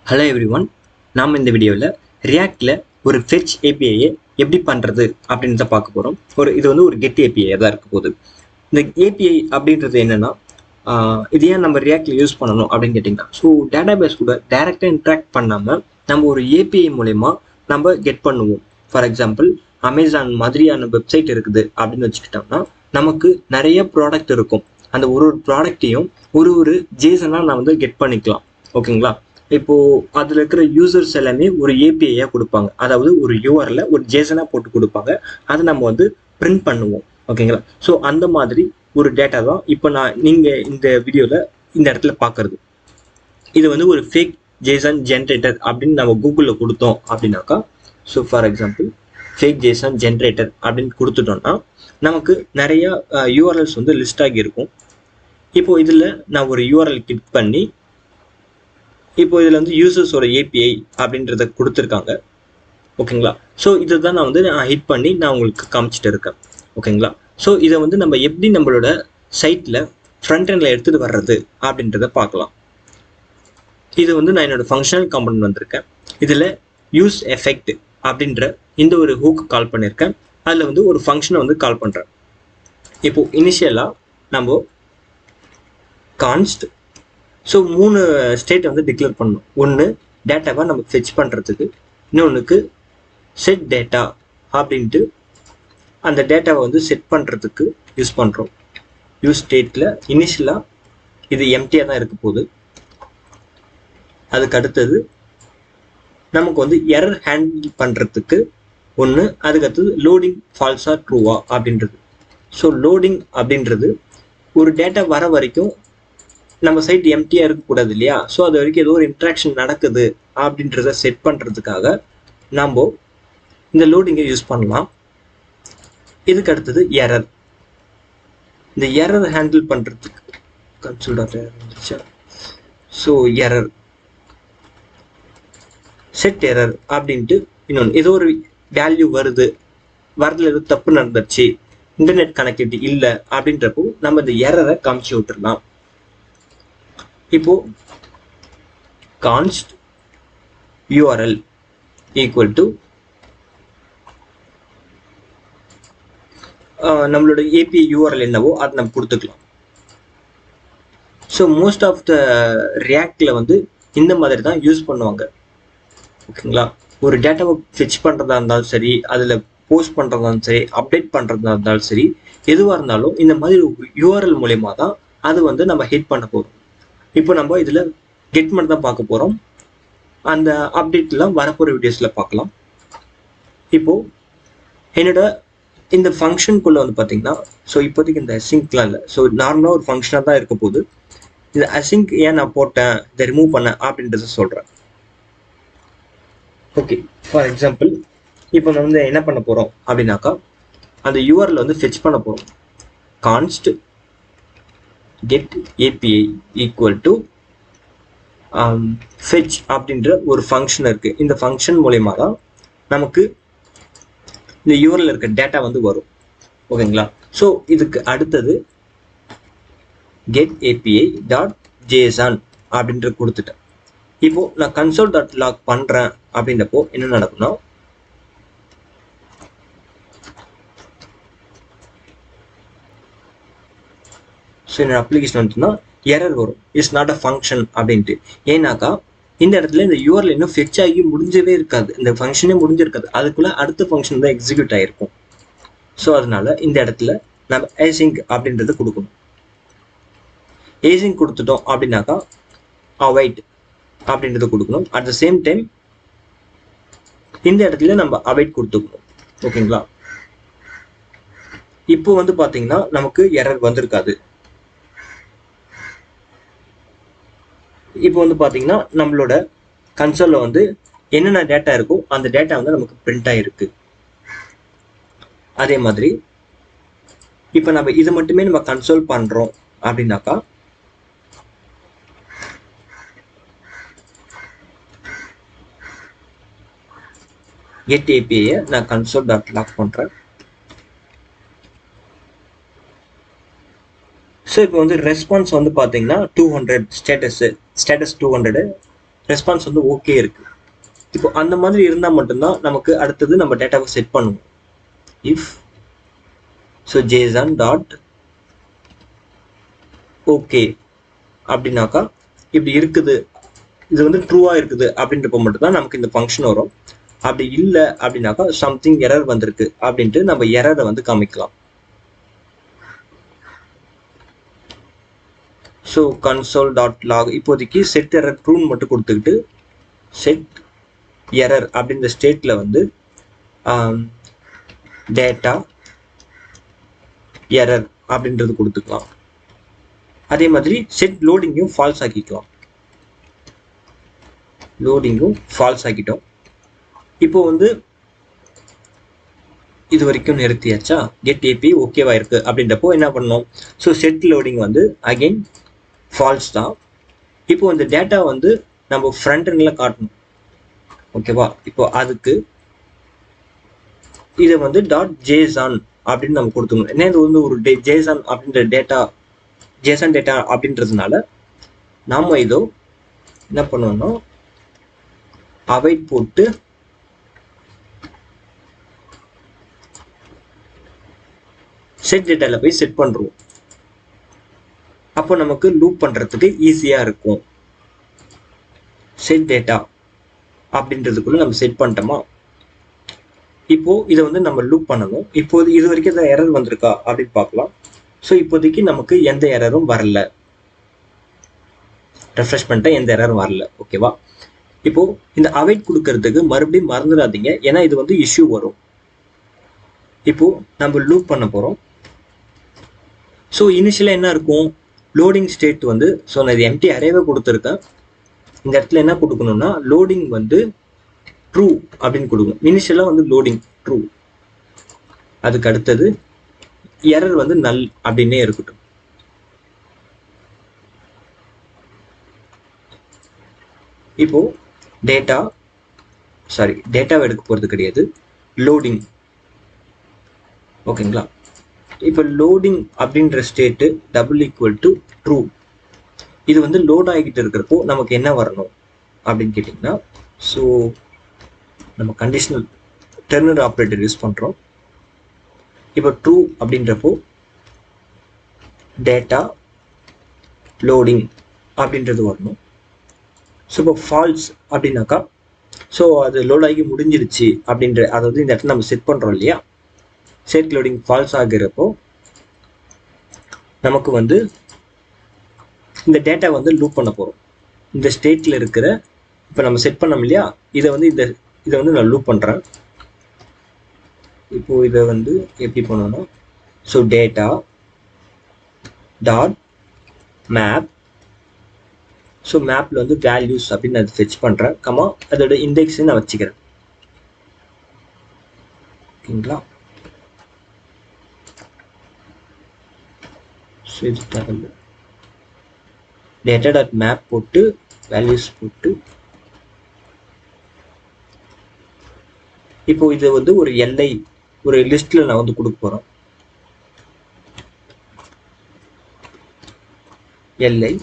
Hello everyone, நாம் இந்த வீடியோவில் ரியாக்டில் ஒரு ஃபெச் ஏபிஐயை எப்படி பண்ணுறது அப்படின்றத பார்க்க போகிறோம். இது வந்து ஒரு கெட் ஏபிஐ தான் இருக்க போகுது. இந்த ஏபிஐ அப்படின்றது என்னென்னா, இது ஏன் நம்ம ரியாக்டில் யூஸ் பண்ணணும் அப்படின்னு கேட்டிங்கன்னா, ஸோ டேட்டாபேஸ் கூட டைரெக்டாக இன்ட்ராக்ட் பண்ணாமல் நம்ம ஒரு ஏபிஐ மூலயமா நம்ம கெட் பண்ணுவோம். ஃபார் எக்ஸாம்பிள், அமேசான் மாதிரியான வெப்சைட் இருக்குது அப்படின்னு வச்சுக்கிட்டோம்னா, நமக்கு நிறைய ப்ராடக்ட் இருக்கும். அந்த ஒரு ப்ராடக்டையும் ஒரு ஜேசனாக நான் வந்து கெட் பண்ணிக்கலாம். ஓகேங்களா? இப்போ அதில் இருக்கிற யூசர்ஸ் எல்லாமே ஒரு ஏபிஐயாக கொடுப்பாங்க. அதாவது ஒரு யூஆர்ல ஒரு ஜேசனாக போட்டு கொடுப்பாங்க. அதை நம்ம வந்து பிரிண்ட் பண்ணுவோம். ஓகேங்களா? ஸோ அந்த மாதிரி ஒரு டேட்டா தான் இப்போ நீங்கள் இந்த வீடியோவில் இந்த இடத்துல பார்க்குறது. இது வந்து ஒரு ஃபேக் ஜேசன் ஜென்ரேட்டர் அப்படின்னு நம்ம கூகுளில் கொடுத்தோம் அப்படின்னாக்கா, so for example fake Jason generator அப்படின்னு கொடுத்துட்டோம்னா நமக்கு நிறைய யூஆர்எல்ஸ் வந்து லிஸ்ட் ஆகி இருக்கும். இப்போ இதில் நான் ஒரு யூஆர்எல் கிளிக் பண்ணி, இப்போ இதில் வந்து யூசர்ஸோட ஏபிஐ அப்படின்றத கொடுத்துருக்காங்க. ஓகேங்களா? ஸோ இதை தான் நான் ஹிட் பண்ணி நான் உங்களுக்கு காமிச்சிட்டு இருக்கேன். ஓகேங்களா? ஸோ இதை வந்து நம்ம எப்படி நம்மளோட சைட்டில் ஃப்ரண்ட் எண்டில் எடுத்துகிட்டு வர்றது அப்படின்றத பார்க்கலாம். இது வந்து நான் என்னோட ஃபங்க்ஷனல் காம்பனன்ட் வந்திருக்கேன். இதில் யூஸ் எஃபெக்ட் அப்படின்ற இந்த ஒரு ஹூக் கால் பண்ணியிருக்கேன். அதில் வந்து ஒரு ஃபங்க்ஷனை வந்து கால் பண்ணுறேன். இப்போது இனிஷியலாக நம்ம கான்ஸ்ட், ஸோ 3 ஸ்டேட்டை வந்து டிக்ளேர் பண்ணணும். ஒன்று டேட்டாவை நம்ம ஃபெச் பண்ணுறதுக்கு, இன்னொன்றுக்கு செட் டேட்டா அப்படின்ட்டு அந்த டேட்டாவை வந்து செட் பண்ணுறதுக்கு யூஸ் பண்ணுறோம். யூஸ் ஸ்டேட்டில் இனிஷியலாக இது எம்டியாக தான் இருக்க போகுது. அதுக்கு அடுத்தது நமக்கு வந்து எரர் ஹேண்டில் பண்ணுறதுக்கு ஒன்று, அதுக்கு அடுத்தது லோடிங் ஃபால்ஸா ட்ரூவா அப்படின்றது. ஸோ லோடிங் அப்படின்றது ஒரு டேட்டா வர வரைக்கும் நம்ம சைட் எம்டியாக இருக்கக்கூடாது இல்லையா? ஸோ அது வரைக்கும் ஏதோ ஒரு இன்ட்ராக்ஷன் நடக்குது அப்படின்றத செட் பண்ணுறதுக்காக நம்ம இந்த லோடிங்கை யூஸ் பண்ணலாம். இதுக்கு அடுத்தது எரர். இந்த எரர் ஹேண்டில் பண்ணுறதுக்கு கன்சோல் டாட் எரர் வந்துருச்சா? ஸோ எரர், செட் எரர் அப்படின்ட்டு இன்னொன்று, ஏதோ ஒரு வேல்யூ வரதுல ஏதோ தப்பு நடந்துச்சு, இன்டர்நெட் கனெக்டிவிட்டி இல்லை அப்படின்றப்போ நம்ம இந்த எரரை காமிச்சு விட்டுடலாம். இப்போ கான்ஸ்ட் யூஆர்எல் ஈக்குவல் டு நம்மளோட ஏபிஐ யூஆர்எல் என்னவோ அதை நம்ம கொடுத்துக்கலாம். ஸோ மோஸ்ட் ஆஃப் த ரியாக்டில் வந்து இந்த மாதிரி தான் யூஸ் பண்ணுவாங்க. ஓகேங்களா? ஒரு டேட்டாவை ஃபெச் பண்ணுறதா இருந்தாலும் சரி, அதில் போஸ்ட் பண்ணுறதா இருந்தாலும் சரி, அப்டேட் பண்ணுறதா இருந்தாலும் சரி, எதுவாக இருந்தாலும் இந்த மாதிரி யூஆர்எல் மூலயமா தான் அது வந்து நம்ம ஹிட் பண்ண போகிறோம். இப்போ நம்ம இதில் கெட் மட்டும் தான் பார்க்க போகிறோம். அந்த அப்டேட்லாம் வரப்போகிற வீடியோஸில் பார்க்கலாம். இப்போது என்னோட இந்த ஃபங்க்ஷனுக்குள்ளே வந்து பார்த்தீங்கன்னா, ஸோ இப்போதைக்கு இந்த அசிங்க்லாம் இல்லை. ஸோ நார்மலாக ஒரு ஃபங்க்ஷனாக தான் இருக்க போகுது. இந்த அசிங்க் ஏன் நான் போட்டேன், இதை ரிமூவ் பண்ணேன் அப்படின்றத சொல்கிறேன். ஓகே, ஃபார் எக்ஸாம்பிள் இப்போ நம்ம வந்து என்ன பண்ண போகிறோம் அப்படின்னாக்கா, அந்த யூஆர்எல் வந்து ஃபெச் பண்ண போகிறோம். கான்ஸ்ட் get API equal to fetch அப்படின்ற ஒரு ஃபங்க்ஷன் இருக்கு. இந்த ஃபங்க்ஷன் மூலமா தான் நமக்கு இந்த யூஆர்எல் இருக்க டேட்டா வந்து வரும். ஓகேங்களா? ஸோ இதுக்கு அடுத்தது get API டாட் ஜேசன் அப்படின்ற கொடுத்துட்டேன். இப்போ நான் கன்சோல் டாட் லாக் பண்றேன் அப்படின்றப்போ என்ன நடக்கும்னா, ஸோ என்னோட அப்ளிகேஷன் வந்துட்டுனா எரர் வரும், இட்ஸ் நாட் அ ஃபங்க்ஷன் அப்படின்ட்டு. ஏன்னாக்கா இந்த இடத்துல இந்த யூஆர்எல் இன்னும் ஃபெச் ஆகி முடிஞ்சவே இருக்காது, இந்த ஃபங்க்ஷனே முடிஞ்சிருக்காது, அதுக்குள்ள அடுத்த ஃபங்க்ஷன் தான் எக்ஸிக்யூட் ஆகிருக்கும். ஸோ அதனால இந்த இடத்துல நம்ம ஏசிங்க் அப்படின்றத கொடுக்கணும். ஏசிங்க் கொடுத்துட்டோம் அப்படின்னாக்கா அவைட் அப்படின்றத கொடுக்கணும். அட் த சேம் டைம் இந்த இடத்துல நம்ம அவைட் கொடுத்துக்கணும். ஓகேங்களா? இப்போ வந்து பார்த்தீங்கன்னா நமக்கு எரர் வந்திருக்காது. இப்போ வந்து பார்த்தீங்கன்னா நம்மளோட கன்சோலில் வந்து என்னென்ன டேட்டா இருக்கோ அந்த டேட்டா வந்து நமக்கு பிரிண்ட் ஆகிருக்கு. அதே மாதிரி இப்போ நம்ம இதை மட்டுமே நம்ம கன்சோல் பண்ணுறோம் அப்படின்னாக்கா, கெட் ஏபிஐயை நான் கன்சோல் டாட் லாக் பண்ணுறேன். ஸோ இப்போ வந்து ரெஸ்பான்ஸ் வந்து பார்த்தீங்கன்னா 200 ஸ்டேட்டஸ் 200. ரெஸ்பான்ஸ் வந்து ஓகே இருக்கு. இப்போ அந்த மாதிரி இருந்தால் மட்டும்தான் நமக்கு அடுத்தது நம்ம டேட்டாவை செட் பண்ணுவோம். If so Jason dot okay அப்படின்னாக்கா இப்படி இருக்குது, இது வந்து ட்ரூவாக இருக்குது அப்படின்றப்ப மட்டும்தான் நமக்கு இந்த ஃபங்க்ஷன் வரும். அப்படி இல்லை அப்படின்னாக்கா சம்திங் எரர் வந்திருக்கு அப்படின்ட்டு நம்ம எரரை வந்து காமிக்கலாம். ஸோ கன்சோல் டாட் லாக் இப்போதைக்கு செட் எரர் ட்ரூன்னு மட்டும் கொடுத்துக்கிட்டு செட் எரர் அப்படின்ற ஸ்டேட்டில் வந்து டேட்டா எரர் அப்படின்றது கொடுத்துக்கலாம். அதே மாதிரி செட் லோடிங்கும் ஃபால்ஸ் ஆக்கிக்கலாம். லோடிங்கும் ஃபால்ஸ் ஆக்கிட்டோம். இப்போ வந்து இது வரைக்கும் நிறுத்தியாச்சா, கெட் ஏபி ஓகேவா இருக்கு அப்படின்றப்போ என்ன பண்ணணும், ஸோ செட் லோடிங் வந்து அகைன் ஃபால்ஸ் தான். இப்போ இந்த டேட்டா வந்து நம்ம ஃப்ரண்ட் எண்ட்ல காட்டணும். ஓகேவா, இப்போ அதுக்கு இதை வந்து டாட் ஜேசான் அப்படின்னு நம்ம கொடுத்துக்கணும். ஏன்னா இது வந்து ஒரு ஜேசான் அப்படின்ற டேட்டா, ஜேசன் டேட்டா அப்படின்றதுனால நாம இதோ என்ன பண்ணோம்னா அவைட் போட்டு செட் டேட்டால போய் செட் பண்றோம். அப்போ நமக்கு லூப் பண்றதுக்கு ஈஸியா இருக்கும். செட் டேட்டா அப்படின்றதுக்குள்ள நம்ம செட் பண்ணிட்டோமா, இப்போ இதை வந்து நம்ம லூப் பண்ணணும். இப்போது இது வரைக்கும் ஏதாவது எரர் வந்திருக்கா அப்படின்னு பார்க்கலாம். ஸோ இப்போதைக்கு நமக்கு எந்த எரரும் வரல. ரெஃப்ரெஷ் பண்ணிட்டா எந்த எரரும் வரல. ஓகேவா, இப்போ இந்த அவைட் கொடுக்கறதுக்கு மறுபடியும் மறந்துடாதீங்க, ஏன்னா இது வந்து இஷ்யூ வரும். இப்போ நம்ம லூப் பண்ண போறோம். ஸோ இனிஷியலாக என்ன இருக்கும், லோடிங் ஸ்டேட் வந்து, ஸோ நான் இது எம்டி அரேவே கொடுத்துருக்கேன். இந்த இடத்துல என்ன கொடுக்கணும்னா லோடிங் வந்து ட்ரூ அப்படின்னு கொடுக்கணும். இனிஷியலாக வந்து லோடிங் ட்ரூ, அதுக்கு அடுத்தது எரர் வந்து நல் அப்படின்னே இருக்கட்டும். இப்போ டேட்டாவை எடுக்க போகிறது கிடையாது, லோடிங். ஓகேங்களா, இப்போ லோடிங் அப்படின்ற state double equal to true. இது வந்து லோட் ஆகிக்கிட்டு இருக்கிறப்போ நமக்கு என்ன வரணும் அப்படின்னு கேட்டிங்கன்னா, ஸோ நம்ம கண்டிஷனல் டெர்மினல் ஆப்ரேட்டர் யூஸ் பண்ணுறோம். இப்போ ட்ரூ அப்படின்றப்போ டேட்டா லோடிங் அப்படின்றது வரணும். ஸோ இப்போ ஃபால்ஸ் அப்படின்னாக்கா, ஸோ அது லோட் ஆகி முடிஞ்சிருச்சு அப்படின்ற, அதாவது இந்த இடத்துல நம்ம செட் பண்ணுறோம் இல்லையா, செட் லோடிங் ஃபால்ஸ் ஆகிறப்போ நமக்கு வந்து இந்த டேட்டா வந்து லூப் பண்ண போகிறோம். இந்த ஸ்டேட்டில் இருக்கிற, இப்போ நம்ம செட் பண்ணோம் இல்லையா, இதை வந்து நான் லூப் பண்ணுறேன். இப்போ இதை வந்து எப்படி பண்ணணும்னா, so data dot map, so மேப்பில் வந்து வேல்யூஸ் அப்படின்னு நான் ஃபெச் பண்ணுறேன், கமா அதோட இண்டெக்ஸை நான் வச்சுக்கிறேன். ஓகேங்களா, ஸோ இது தேவையில்லை, டேட்டா டாட் மேப் போட்டு வேல்யூஸ் போட்டு, இப்போ இது வந்து ஒரு எல்ஐ, ஒரு லிஸ்ட்ல நான் வந்து கொடுக்க போறேன். எல்ஐ,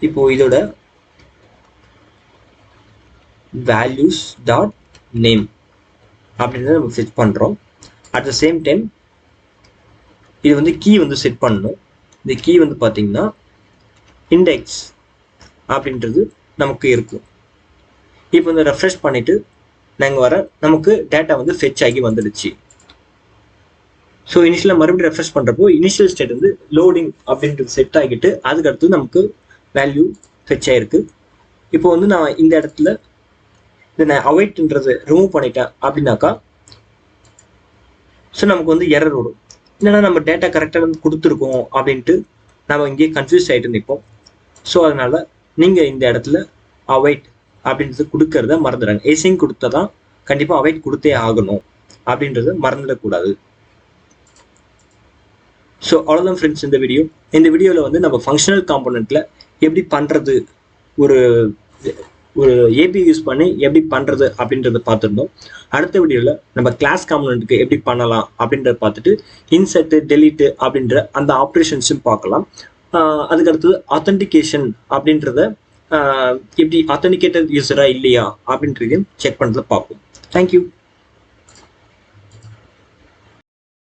இப்போ இதோட வேல்யூஸ் டாட் நேம் அப்படின்றத நம்ம செட் பண்றோம். அட் த சேம் டைம் இது வந்து கீ வந்து செட் பண்ணணும். இந்த கீ வந்து பார்த்தீங்கன்னா இண்டெக்ஸ் அப்படின்றது நமக்கு இருக்கும். இப்போ இந்த ரெஃப்ரெஷ் பண்ணிட்டு நாங்கள் நமக்கு டேட்டா வந்து ஃபெச் ஆகி வந்துடுச்சு. ஸோ இனிஷியலாக மறுபடியும் ரெஃப்ரெஷ் பண்ணுறப்போ இனிஷியல் ஸ்டேட் வந்து லோடிங் அப்படின்றது செட் ஆகிட்டு அதுக்கு அடுத்து நமக்கு வேல்யூ ஃபெச் ஆகிருக்கு. இப்போ வந்து நான் இந்த இடத்துல இதை நான் அவைட்ன்றது ரிமூவ் பண்ணிட்டேன் அப்படின்னாக்கா, ஸோ நமக்கு வந்து எரர் வரும். என்னன்னா நம்ம டேட்டா கரெக்டாக வந்து கொடுத்துருக்கோம் அப்படின்ட்டு நம்ம இங்கேயே கன்ஃபியூஸ் ஆகிட்டு நிற்போம். ஸோ அதனால நீங்கள் இந்த இடத்துல அவைட் அப்படின்றது கொடுக்கறத மறந்துடுறாங்க. ஏசிங் கொடுத்தா தான் கண்டிப்பாக அவைட் கொடுத்தே ஆகணும் அப்படின்றத மறந்துடக்கூடாது. ஸோ அவ்வளோதான் ஃப்ரெண்ட்ஸ் இந்த வீடியோ. இந்த வீடியோவில் வந்து நம்ம ஃபங்க்ஷனல் காம்போனண்ட்டில் எப்படி பண்ணுறது, ஒரு ஏபி யூஸ் பண்ணி எப்படி பண்ணுறது அப்படின்றத பார்த்துருந்தோம். அடுத்த வீடியோவில் நம்ம கிளாஸ் காம்போனண்ட்டுக்கு எப்படி பண்ணலாம் அப்படின்றத பார்த்துட்டு இன்சர்ட்டு டெலீட்டு அப்படின்ற அந்த ஆப்ரேஷன்ஸும் பார்க்கலாம். அதுக்கடுத்து ஆத்தென்டிகேஷன் அப்படின்றத எப்படி ஆத்தென்டிகேட்டட் யூஸரா இல்லையா அப்படின்றதையும் செக் பண்ணுறத பார்ப்போம். தேங்க்யூ.